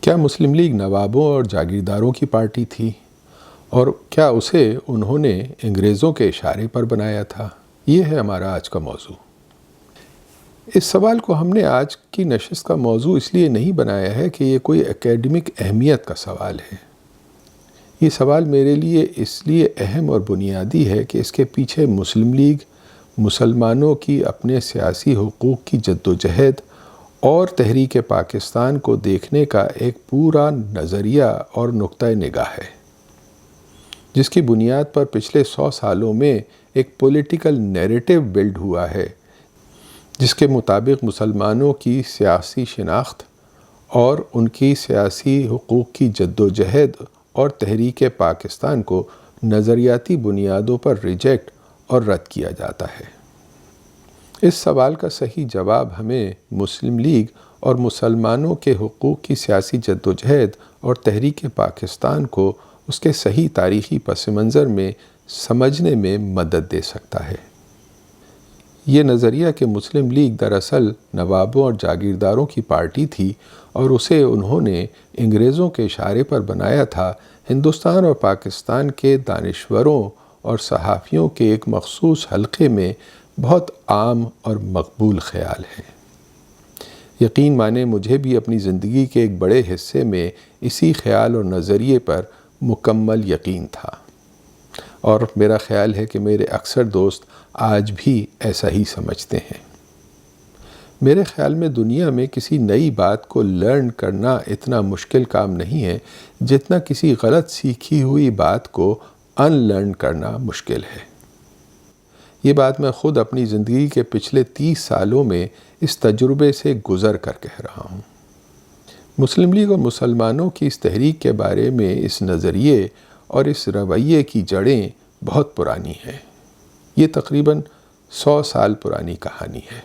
کیا مسلم لیگ نوابوں اور جاگیرداروں کی پارٹی تھی؟ اور کیا اسے انہوں نے انگریزوں کے اشارے پر بنایا تھا؟ یہ ہے ہمارا آج کا موضوع۔ اس سوال کو ہم نے آج کی نشست کا موضوع اس لیے نہیں بنایا ہے کہ یہ کوئی اکیڈمک اہمیت کا سوال ہے۔ یہ سوال میرے لیے اس لیے اہم اور بنیادی ہے کہ اس کے پیچھے مسلم لیگ، مسلمانوں کی اپنے سیاسی حقوق کی جدوجہد اور تحریک پاکستان کو دیکھنے کا ایک پورا نظریہ اور نقطہ نگاہ ہے، جس کی بنیاد پر پچھلے 100 سالوں میں ایک پولیٹیکل نیریٹو بلڈ ہوا ہے، جس کے مطابق مسلمانوں کی سیاسی شناخت اور ان کی سیاسی حقوق کی جدوجہد اور تحریک پاکستان کو نظریاتی بنیادوں پر ریجیکٹ اور رد کیا جاتا ہے۔ اس سوال کا صحیح جواب ہمیں مسلم لیگ اور مسلمانوں کے حقوق کی سیاسی جدوجہد اور تحریک پاکستان کو اس کے صحیح تاریخی پس منظر میں سمجھنے میں مدد دے سکتا ہے۔ یہ نظریہ کہ مسلم لیگ دراصل نوابوں اور جاگیرداروں کی پارٹی تھی اور اسے انہوں نے انگریزوں کے اشارے پر بنایا تھا، ہندوستان اور پاکستان کے دانشوروں اور صحافیوں کے ایک مخصوص حلقے میں بہت عام اور مقبول خیال ہے۔ یقین مانیں مجھے بھی اپنی زندگی کے ایک بڑے حصے میں اسی خیال اور نظریے پر مکمل یقین تھا، اور میرا خیال ہے کہ میرے اکثر دوست آج بھی ایسا ہی سمجھتے ہیں۔ میرے خیال میں دنیا میں کسی نئی بات کو لرن کرنا اتنا مشکل کام نہیں ہے جتنا کسی غلط سیکھی ہوئی بات کو ان لرن کرنا مشکل ہے۔ یہ بات میں خود اپنی زندگی کے پچھلے 30 سالوں میں اس تجربے سے گزر کر کہہ رہا ہوں۔ مسلم لیگ اور مسلمانوں کی اس تحریک کے بارے میں اس نظریے اور اس رویے کی جڑیں بہت پرانی ہیں۔ یہ تقریباً 100 سال پرانی کہانی ہے۔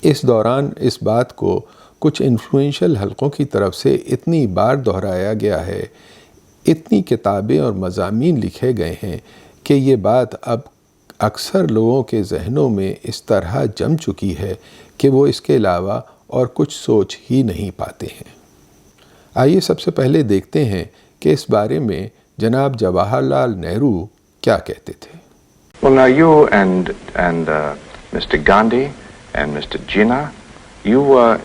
اس دوران اس بات کو کچھ انفلوئنشل حلقوں کی طرف سے اتنی بار دہرایا گیا ہے، اتنی کتابیں اور مضامین لکھے گئے ہیں کہ یہ بات اب اکثر لوگوں کے ذہنوں میں اس طرح جم چکی ہے کہ وہ اس کے علاوہ اور کچھ سوچ ہی نہیں پاتے ہیں۔ آئیے سب سے پہلے دیکھتے ہیں کہ اس بارے میں جناب جواہر لال نہرو کیا کہتے تھے۔ Well, now you and Mr. Gandhi and Mr. Jinnah, you were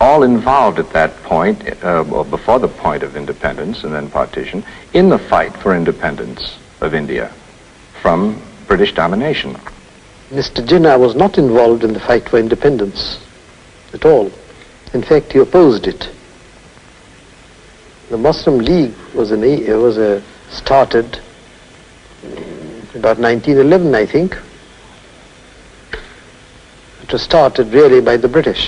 all involved at that point, or before the point of independence and then partition, in the fight for independence of India from British domination. Mr. Jinnah was not involved in the fight for independence at all. In fact, he opposed it. The Muslim League was started about 1911, I think. It was started really by the British,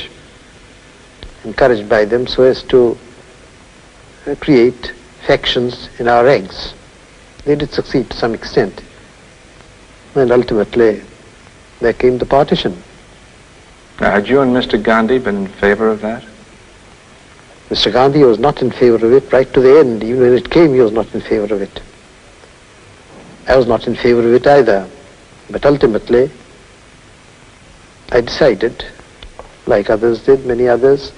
encouraged by them so as to create factions in our ranks. They did succeed to some extent. And ultimately, there came the partition. Now, had you and Mr. Gandhi been in favor of that? Mr. Gandhi was not in favor of it right to the end. Even when it came, he was not in favor of it. I was not in favor of it either. But ultimately, I decided, like others did, many others,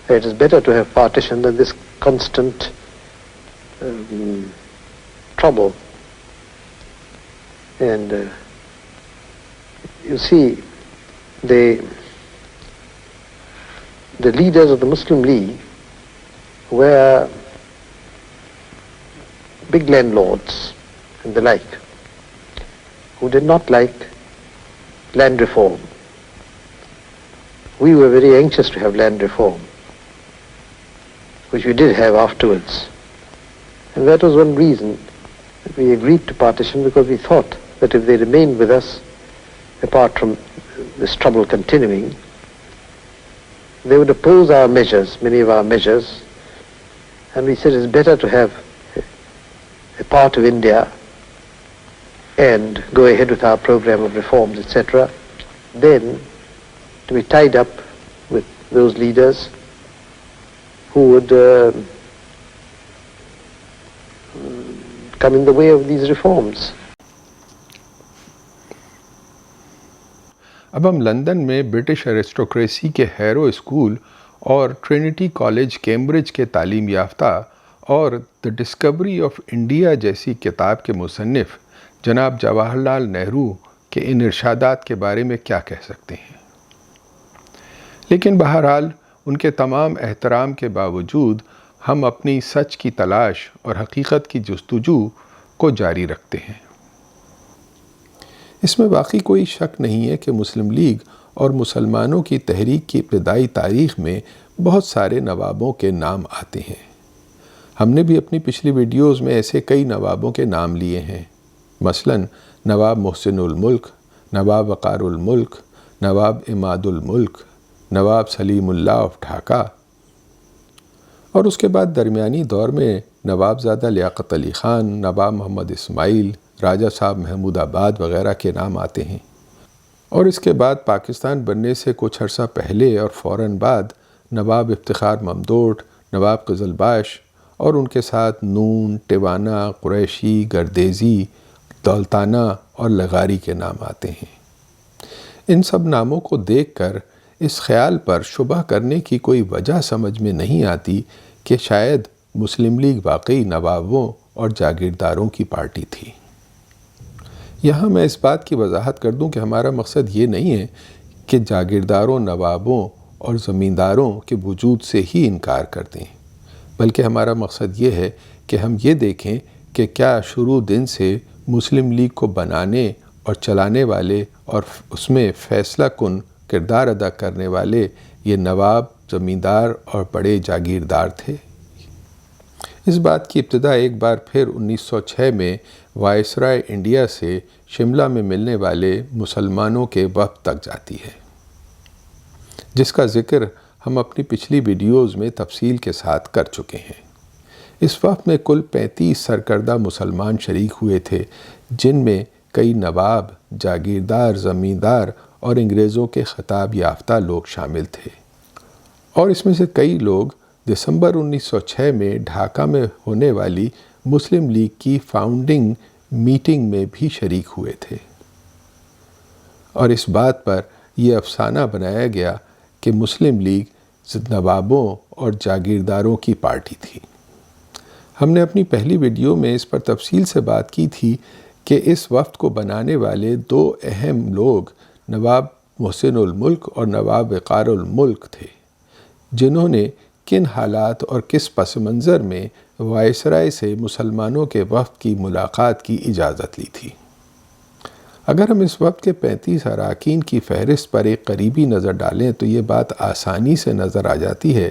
that it is better to have partition than this constant trouble. And you see, the leaders of the Muslim League were big landlords and the like, who did not like land reform. We were very anxious to have land reform, which we did have afterwards. And that was one reason that we agreed to partition, because we thought that if they remained with us, apart from this trouble continuing, they would oppose our measures, many of our measures, and we said it's better to have a part of India and go ahead with our program of reforms, etc., than to be tied up with those leaders who would come in the way of these reforms. اب ہم London میں British ایرسٹوکریسی کے hero school اور Trinity college Cambridge کے تعلیم یافتہ اور the discovery of India جیسی کتاب کے مصنف جناب جواہر لال نہرو کے ان ارشادات کے بارے میں کیا کہہ سکتے ہیں؟ لیکن بہرحال ان کے تمام احترام کے باوجود ہم اپنی سچ کی تلاش اور حقیقت کی جستجو کو جاری رکھتے ہیں۔ اس میں واقعی کوئی شک نہیں ہے کہ مسلم لیگ اور مسلمانوں کی تحریک کی ابتدائی تاریخ میں بہت سارے نوابوں کے نام آتے ہیں۔ ہم نے بھی اپنی پچھلی ویڈیوز میں ایسے کئی نوابوں کے نام لیے ہیں، مثلاً نواب محسن الملک، نواب وقار الملک، نواب عماد الملک، نواب سلیم اللہ آف ڈھاکہ، اور اس کے بعد درمیانی دور میں نواب زادہ لیاقت علی خان، نواب محمد اسماعیل، راجہ صاحب محمود آباد وغیرہ کے نام آتے ہیں۔ اور اس کے بعد پاکستان بننے سے کچھ عرصہ پہلے اور فوراً بعد نواب افتخار ممدوٹ، نواب قزلباش اور ان کے ساتھ نون، ٹیوانہ، قریشی، گردیزی، دولتانہ اور لغاری کے نام آتے ہیں۔ ان سب ناموں کو دیکھ کر اس خیال پر شبہ کرنے کی کوئی وجہ سمجھ میں نہیں آتی کہ شاید مسلم لیگ واقعی نوابوں اور جاگیرداروں کی پارٹی تھی۔ یہاں میں اس بات کی وضاحت کر دوں کہ ہمارا مقصد یہ نہیں ہے کہ جاگیرداروں، نوابوں اور زمینداروں کے وجود سے ہی انکار کر دیں، بلکہ ہمارا مقصد یہ ہے کہ ہم یہ دیکھیں کہ کیا شروع دن سے مسلم لیگ کو بنانے اور چلانے والے اور اس میں فیصلہ کن کردار ادا کرنے والے یہ نواب، زمیندار اور بڑے جاگیردار تھے۔ اس بات کی ابتدا ایک بار پھر 1906 میں وائسرائے انڈیا سے شملہ میں ملنے والے مسلمانوں کے وفد تک جاتی ہے، جس کا ذکر ہم اپنی پچھلی ویڈیوز میں تفصیل کے ساتھ کر چکے ہیں۔ اس وفد میں کل 35 سرکردہ مسلمان شریک ہوئے تھے، جن میں کئی نواب، جاگیردار، زمیندار اور انگریزوں کے خطاب یافتہ لوگ شامل تھے، اور اس میں سے کئی لوگ دسمبر 1906 میں ڈھاکہ میں ہونے والی مسلم لیگ کی فاؤنڈنگ میٹنگ میں بھی شریک ہوئے تھے، اور اس بات پر یہ افسانہ بنایا گیا کہ مسلم لیگ نوابوں اور جاگیرداروں کی پارٹی تھی۔ ہم نے اپنی پہلی ویڈیو میں اس پر تفصیل سے بات کی تھی کہ اس وفد کو بنانے والے دو اہم لوگ نواب محسن الملک اور نواب وقار الملک تھے، جنہوں نے کن حالات اور کس پس منظر میں وائسرائے سے مسلمانوں کے وفد کی ملاقات کی اجازت لی تھی۔ اگر ہم اس وفد کے 35 اراکین کی فہرست پر ایک قریبی نظر ڈالیں تو یہ بات آسانی سے نظر آ جاتی ہے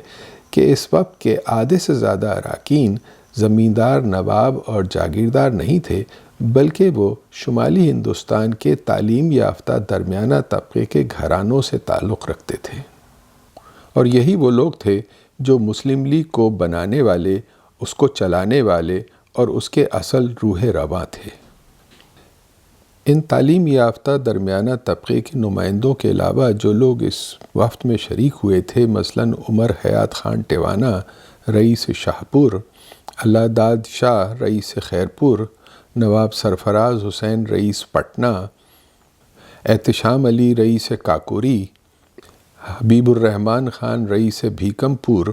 کہ اس وفد کے آدھے سے زیادہ اراکین زمیندار، نواب اور جاگیردار نہیں تھے، بلکہ وہ شمالی ہندوستان کے تعلیم یافتہ درمیانہ طبقے کے گھرانوں سے تعلق رکھتے تھے، اور یہی وہ لوگ تھے جو مسلم لیگ کو بنانے والے، اس کو چلانے والے اور اس کے اصل روح رواں تھے۔ ان تعلیم یافتہ درمیانہ طبقے کے نمائندوں کے علاوہ جو لوگ اس وفد میں شریک ہوئے تھے، مثلاً عمر حیات خان ٹیوانہ، رئیس شاہپور، اللہ داد شاہ، رئیس خیرپور، نواب سرفراز حسین، رئیس پٹنہ، احتشام علی، رئیس کاکوری، حبیب الرحمن خان، رئیس بھیکم پور،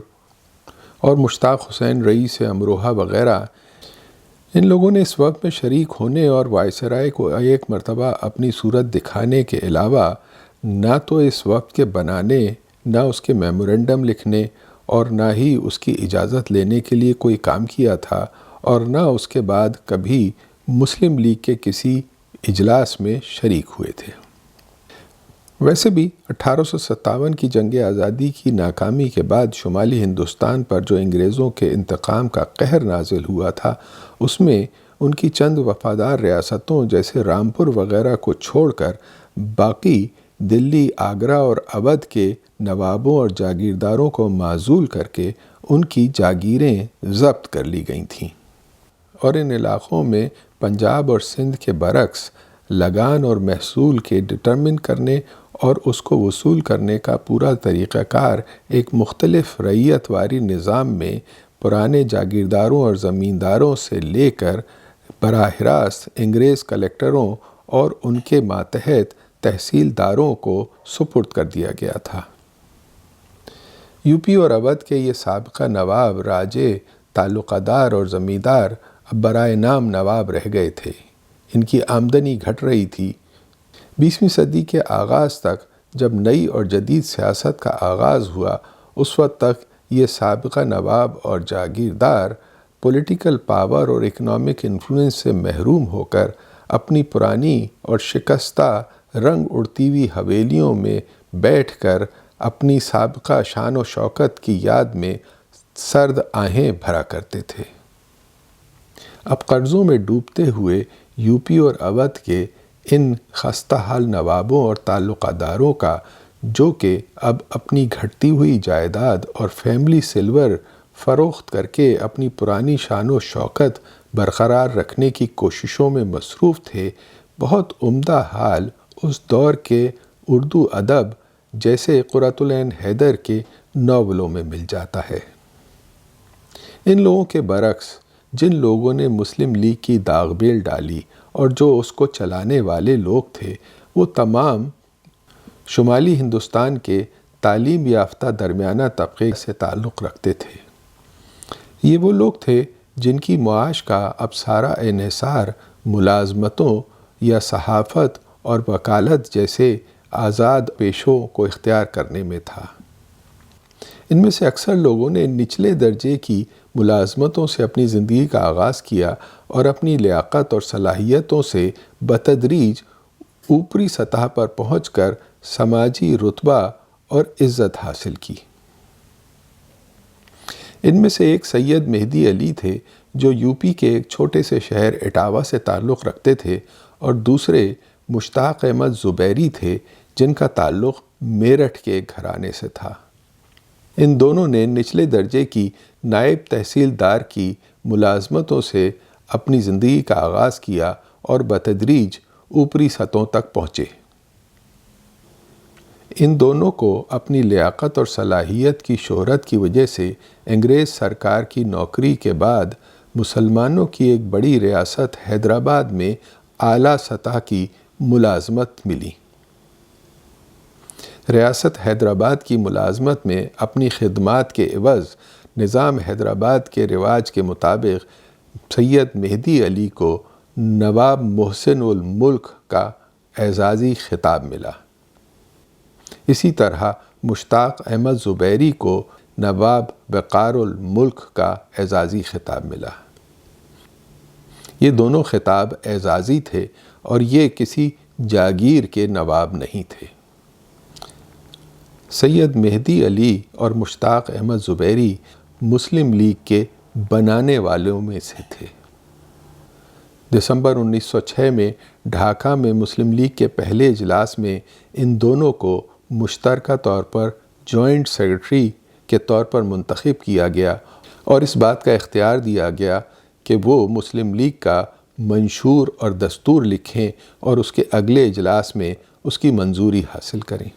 اور مشتاق حسین، رئیس امروہہ وغیرہ، ان لوگوں نے اس وقت میں شریک ہونے اور وائسرائے کو ایک مرتبہ اپنی صورت دکھانے کے علاوہ نہ تو اس وقت کے بنانے، نہ اس کے میمورنڈم لکھنے اور نہ ہی اس کی اجازت لینے کے لیے کوئی کام کیا تھا، اور نہ اس کے بعد کبھی مسلم لیگ کے کسی اجلاس میں شریک ہوئے تھے۔ ویسے بھی 1857 کی جنگ آزادی کی ناکامی کے بعد شمالی ہندوستان پر جو انگریزوں کے انتقام کا قہر نازل ہوا تھا، اس میں ان کی چند وفادار ریاستوں جیسے رامپور وغیرہ کو چھوڑ کر باقی دلی، آگرہ اور اودھ کے نوابوں اور جاگیرداروں کو معزول کر کے ان کی جاگیریں ضبط کر لی گئی تھیں، اور ان علاقوں میں پنجاب اور سندھ کے برعکس لگان اور محصول کے ڈٹرمن کرنے اور اس کو وصول کرنے کا پورا طریقہ کار ایک مختلف رعیت واری نظام میں پرانے جاگیرداروں اور زمینداروں سے لے کر براہ راست انگریز کلیکٹروں اور ان کے ماتحت تحصیلداروں کو سپرد کر دیا گیا تھا۔ یو پی اور اودھ کے یہ سابقہ نواب راجے، تعلقہ دار اور زمیندار اب برائے نام نواب رہ گئے تھے۔ ان کی آمدنی گھٹ رہی تھی۔ 20ویں صدی کے آغاز تک جب نئی اور جدید سیاست کا آغاز ہوا، اس وقت تک یہ سابقہ نواب اور جاگیردار پولیٹیکل پاور اور اکنامک انفلوئنس سے محروم ہو کر اپنی پرانی اور شکستہ رنگ اڑتی ہوئی حویلیوں میں بیٹھ کر اپنی سابقہ شان و شوکت کی یاد میں سرد آہیں بھرا کرتے تھے۔ اب قرضوں میں ڈوبتے ہوئے یو پی اور اودھ کے ان خستہ حال نوابوں اور تعلقہ داروں کا، جو کہ اب اپنی گھٹتی ہوئی جائیداد اور فیملی سلور فروخت کر کے اپنی پرانی شان و شوکت برقرار رکھنے کی کوششوں میں مصروف تھے، بہت عمدہ حال اس دور کے اردو ادب جیسے قرۃ العین حیدر کے ناولوں میں مل جاتا ہے۔ ان لوگوں کے برعکس جن لوگوں نے مسلم لیگ کی داغ بیل ڈالی اور جو اس کو چلانے والے لوگ تھے، وہ تمام شمالی ہندوستان کے تعلیم یافتہ درمیانہ طبقے سے تعلق رکھتے تھے۔ یہ وہ لوگ تھے جن کی معاش کا اب سارا انحصار ملازمتوں یا صحافت اور وکالت جیسے آزاد پیشوں کو اختیار کرنے میں تھا۔ ان میں سے اکثر لوگوں نے نچلے درجے کی ملازمتوں سے اپنی زندگی کا آغاز کیا اور اپنی لیاقت اور صلاحیتوں سے بتدریج اوپری سطح پر پہنچ کر سماجی رتبہ اور عزت حاصل کی۔ ان میں سے ایک سید مہدی علی تھے، جو یو پی کے ایک چھوٹے سے شہر اٹاوہ سے تعلق رکھتے تھے، اور دوسرے مشتاق احمد زبیری تھے، جن کا تعلق میرٹھ کے گھرانے سے تھا۔ ان دونوں نے نچلے درجے کی نائب تحصیلدار کی ملازمتوں سے اپنی زندگی کا آغاز کیا اور بتدریج اوپری سطحوں تک پہنچے۔ ان دونوں کو اپنی لیاقت اور صلاحیت کی شہرت کی وجہ سے انگریز سرکار کی نوکری کے بعد مسلمانوں کی ایک بڑی ریاست حیدرآباد میں اعلیٰ سطح کی ملازمت ملی۔ ریاست حیدرآباد کی ملازمت میں اپنی خدمات کے عوض نظام حیدرآباد کے رواج کے مطابق سید مہدی علی کو نواب محسن الملک کا اعزازی خطاب ملا۔ اسی طرح مشتاق احمد زبیری کو نواب وقار الملک کا اعزازی خطاب ملا۔ یہ دونوں خطاب اعزازی تھے اور یہ کسی جاگیر کے نواب نہیں تھے۔ سید مہدی علی اور مشتاق احمد زبیری مسلم لیگ کے بنانے والوں میں سے تھے۔ دسمبر 1906 میں ڈھاکہ میں مسلم لیگ کے پہلے اجلاس میں ان دونوں کو مشترکہ طور پر جوائنٹ سیکرٹری کے طور پر منتخب کیا گیا اور اس بات کا اختیار دیا گیا کہ وہ مسلم لیگ کا منشور اور دستور لکھیں اور اس کے اگلے اجلاس میں اس کی منظوری حاصل کریں۔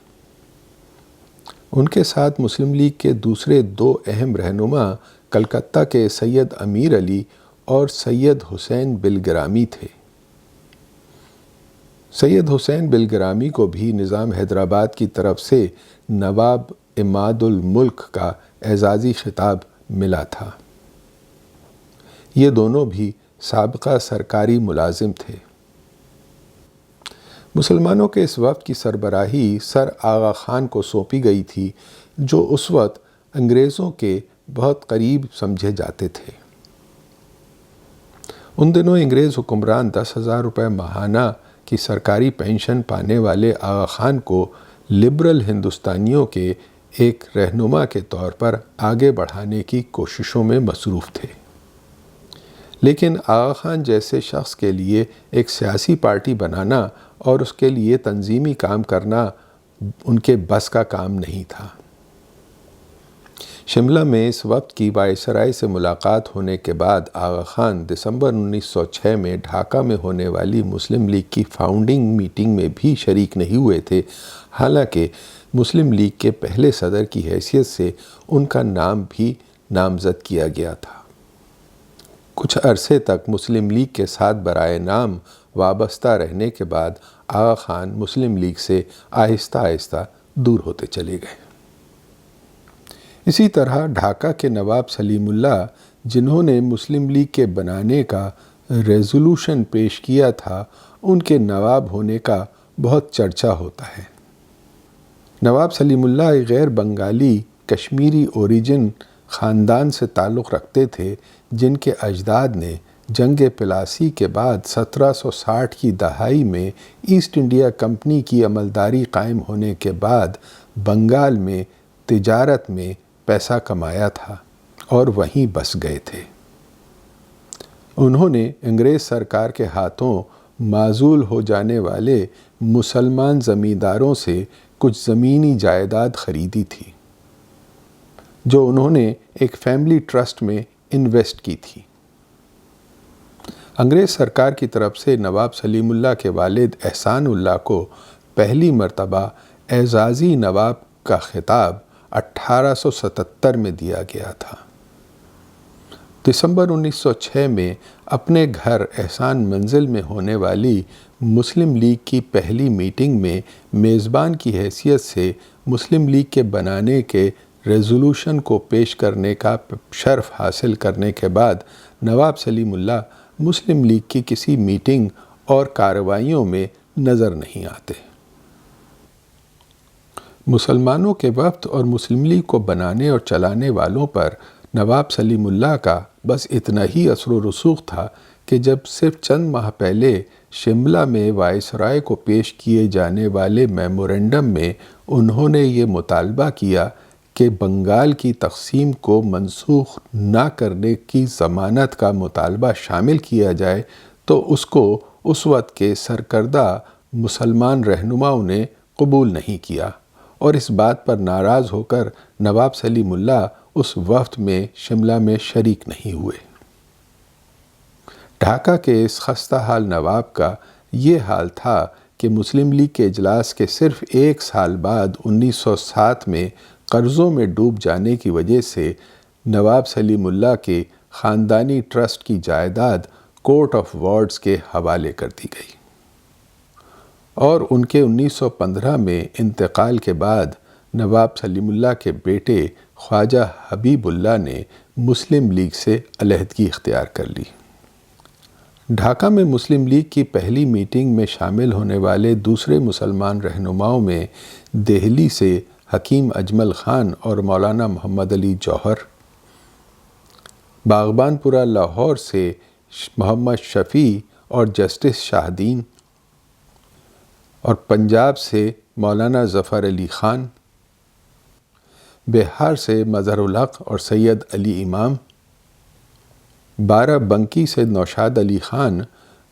ان کے ساتھ مسلم لیگ کے دوسرے دو اہم رہنما کلکتہ کے سید امیر علی اور سید حسین بلگرامی تھے۔ سید حسین بلگرامی کو بھی نظام حیدرآباد کی طرف سے نواب عماد الملک کا اعزازی خطاب ملا تھا۔ یہ دونوں بھی سابقہ سرکاری ملازم تھے۔ مسلمانوں کے اس وفد کی سربراہی سر آغا خان کو سونپی گئی تھی، جو اس وقت انگریزوں کے بہت قریب سمجھے جاتے تھے۔ ان دنوں انگریز حکمران 10,000 روپے ماہانہ کی سرکاری پینشن پانے والے آغا خان کو لبرل ہندوستانیوں کے ایک رہنما کے طور پر آگے بڑھانے کی کوششوں میں مصروف تھے۔ لیکن آغا خان جیسے شخص کے لیے ایک سیاسی پارٹی بنانا اور اس کے لیے تنظیمی کام کرنا ان کے بس کا کام نہیں تھا۔ شملہ میں اس وفد کی وائسرائے سے ملاقات ہونے کے بعد آغا خان دسمبر 1906 میں ڈھاکہ میں ہونے والی مسلم لیگ کی فاؤنڈنگ میٹنگ میں بھی شریک نہیں ہوئے تھے، حالانکہ مسلم لیگ کے پہلے صدر کی حیثیت سے ان کا نام بھی نامزد کیا گیا تھا۔ کچھ عرصے تک مسلم لیگ کے ساتھ برائے نام وابستہ رہنے کے بعد آغا خان مسلم لیگ سے آہستہ آہستہ دور ہوتے چلے گئے۔ اسی طرح ڈھاکہ کے نواب سلیم اللہ، جنہوں نے مسلم لیگ کے بنانے کا ریزولوشن پیش کیا تھا، ان کے نواب ہونے کا بہت چرچا ہوتا ہے۔ نواب سلیم اللہ ایک غیر بنگالی کشمیری اوریجن خاندان سے تعلق رکھتے تھے، جن کے اجداد نے جنگ پلاسی کے بعد 1760 کی دہائی میں ایسٹ انڈیا کمپنی کی عملداری قائم ہونے کے بعد بنگال میں تجارت میں پیسہ کمایا تھا اور وہیں بس گئے تھے۔ انہوں نے انگریز سرکار کے ہاتھوں معزول ہو جانے والے مسلمان زمینداروں سے کچھ زمینی جائیداد خریدی تھی، جو انہوں نے ایک فیملی ٹرسٹ میں انویسٹ کی تھی۔ انگریز سرکار کی طرف سے نواب سلیم اللہ کے والد احسان اللہ کو پہلی مرتبہ اعزازی نواب کا خطاب 1877 میں دیا گیا تھا۔ دسمبر 1906 میں اپنے گھر احسان منزل میں ہونے والی مسلم لیگ کی پہلی میٹنگ میں میزبان کی حیثیت سے مسلم لیگ کے بنانے کے ریزولوشن کو پیش کرنے کا شرف حاصل کرنے کے بعد نواب سلیم اللہ مسلم لیگ کی کسی میٹنگ اور کارروائیوں میں نظر نہیں آتے۔ مسلمانوں کے وفد اور مسلم لیگ کو بنانے اور چلانے والوں پر نواب سلیم اللہ کا بس اتنا ہی اثر و رسوخ تھا کہ جب صرف چند ماہ پہلے شملہ میں وائسرائے کو پیش کیے جانے والے میمورنڈم میں انہوں نے یہ مطالبہ کیا کہ بنگال کی تقسیم کو منسوخ نہ کرنے کی ضمانت کا مطالبہ شامل کیا جائے، تو اس کو اس وقت کے سرکردہ مسلمان رہنماؤں نے قبول نہیں کیا اور اس بات پر ناراض ہو کر نواب سلیم اللہ اس وفد میں شملہ میں شریک نہیں ہوئے۔ ڈھاکہ کے اس خستہ حال نواب کا یہ حال تھا کہ مسلم لیگ کے اجلاس کے صرف ایک سال بعد 1907 میں قرضوں میں ڈوب جانے کی وجہ سے نواب سلیم اللہ کے خاندانی ٹرسٹ کی جائیداد کورٹ آف وارڈز کے حوالے کر دی گئی، اور ان کے 1915 میں انتقال کے بعد نواب سلیم اللہ کے بیٹے خواجہ حبیب اللہ نے مسلم لیگ سے علیحدگی اختیار کر لی۔ ڈھاکہ میں مسلم لیگ کی پہلی میٹنگ میں شامل ہونے والے دوسرے مسلمان رہنماؤں میں دہلی سے حکیم اجمل خان اور مولانا محمد علی جوہر، باغبان پورہ لاہور سے محمد شفیع اور جسٹس شاہدین، اور پنجاب سے مولانا ظفر علی خان، بہار سے مظہر الحق اور سید علی امام، بارہ بنکی سے نوشاد علی خان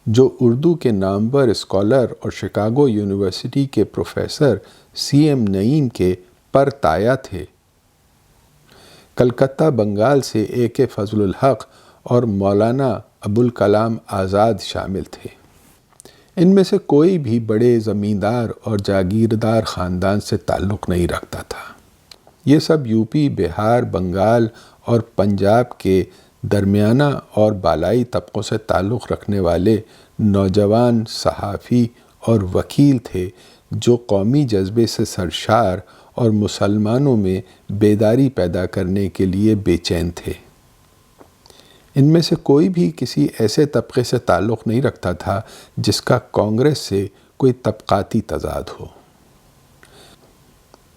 جو اردو کے نامور اسکالر اور شکاگو یونیورسٹی کے پروفیسر سی ایم نعیم کے پرتایا تھے، کلکتہ بنگال سے اے کے فضل الحق اور مولانا ابوالکلام آزاد شامل تھے۔ ان میں سے کوئی بھی بڑے زمیندار اور جاگیردار خاندان سے تعلق نہیں رکھتا تھا۔ یہ سب یو پی، بہار، بنگال اور پنجاب کے درمیانہ اور بالائی طبقوں سے تعلق رکھنے والے نوجوان صحافی اور وکیل تھے جو قومی جذبے سے سرشار اور مسلمانوں میں بیداری پیدا کرنے کے لیے بے چین تھے۔ ان میں سے کوئی بھی کسی ایسے طبقے سے تعلق نہیں رکھتا تھا جس کا کانگریس سے کوئی طبقاتی تضاد ہو،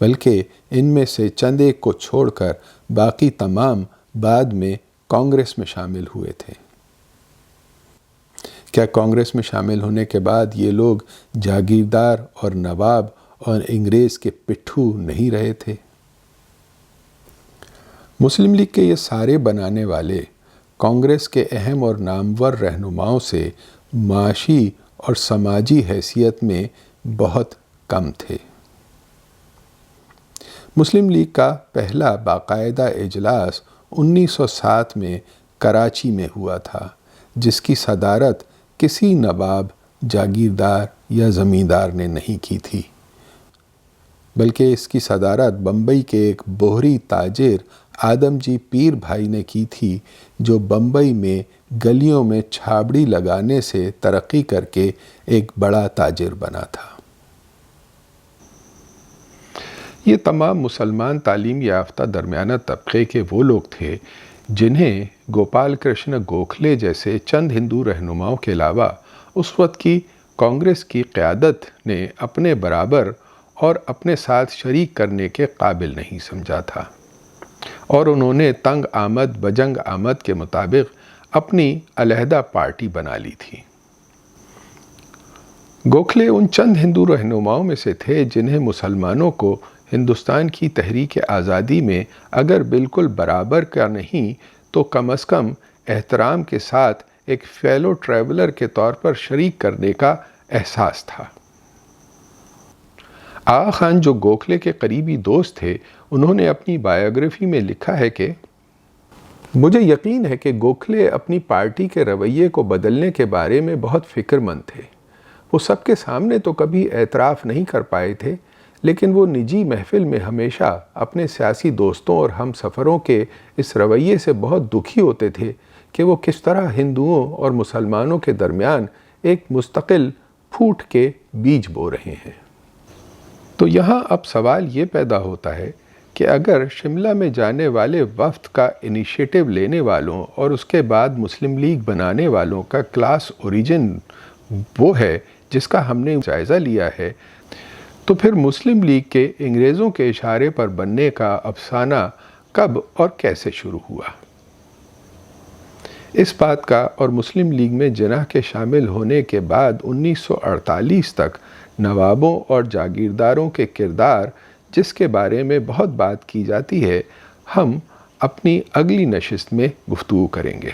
بلکہ ان میں سے چند ایک کو چھوڑ کر باقی تمام بعد میں کانگریس میں شامل ہوئے تھے۔ کیا کانگریس میں شامل ہونے کے بعد یہ لوگ جاگیردار اور نواب اور انگریز کے پٹھو نہیں رہے تھے؟ مسلم لیگ کے یہ سارے بنانے والے کانگریس کے اہم اور نامور رہنماؤں سے معاشی اور سماجی حیثیت میں بہت کم تھے۔ مسلم لیگ کا پہلا باقاعدہ اجلاس 1907 میں کراچی میں ہوا تھا، جس کی صدارت کسی نواب، جاگیردار یا زمیندار نے نہیں کی تھی، بلکہ اس کی صدارت بمبئی کے ایک بوہری تاجر آدم جی پیر بھائی نے کی تھی، جو بمبئی میں گلیوں میں چھابڑی لگانے سے ترقی کر کے ایک بڑا تاجر بنا تھا۔ یہ تمام مسلمان تعلیم یافتہ درمیانہ طبقے کے وہ لوگ تھے جنہیں گوپال کرشن گوکھلے جیسے چند ہندو رہنماؤں کے علاوہ اس وقت کی کانگریس کی قیادت نے اپنے برابر اور اپنے ساتھ شریک کرنے کے قابل نہیں سمجھا تھا، اور انہوں نے تنگ آمد بجنگ آمد کے مطابق اپنی علیحدہ پارٹی بنا لی تھی۔ گوکھلے ان چند ہندو رہنماؤں میں سے تھے جنہیں مسلمانوں کو ہندوستان کی تحریک آزادی میں اگر بالکل برابر کا نہیں تو کم از کم احترام کے ساتھ ایک فیلو ٹریولر کے طور پر شریک کرنے کا احساس تھا۔ آغا خان جو گوکھلے کے قریبی دوست تھے، انہوں نے اپنی بائیوگرافی میں لکھا ہے کہ مجھے یقین ہے کہ گوکھلے اپنی پارٹی کے رویے کو بدلنے کے بارے میں بہت فکر مند تھے۔ وہ سب کے سامنے تو کبھی اعتراف نہیں کر پائے تھے، لیکن وہ نجی محفل میں ہمیشہ اپنے سیاسی دوستوں اور ہم سفروں کے اس رویے سے بہت دکھی ہوتے تھے کہ وہ کس طرح ہندوؤں اور مسلمانوں کے درمیان ایک مستقل پھوٹ کے بیج بو رہے ہیں۔ تو یہاں اب سوال یہ پیدا ہوتا ہے کہ اگر شملہ میں جانے والے وفد کا انیشیٹو لینے والوں اور اس کے بعد مسلم لیگ بنانے والوں کا کلاس اوریجن وہ ہے جس کا ہم نے جائزہ لیا ہے، تو پھر مسلم لیگ کے انگریزوں کے اشارے پر بننے کا افسانہ کب اور کیسے شروع ہوا؟ اس بات کا اور مسلم لیگ میں جناح کے شامل ہونے کے بعد 1948 تک نوابوں اور جاگیرداروں کے کردار جس کے بارے میں بہت بات کی جاتی ہے، ہم اپنی اگلی نشست میں گفتگو کریں گے۔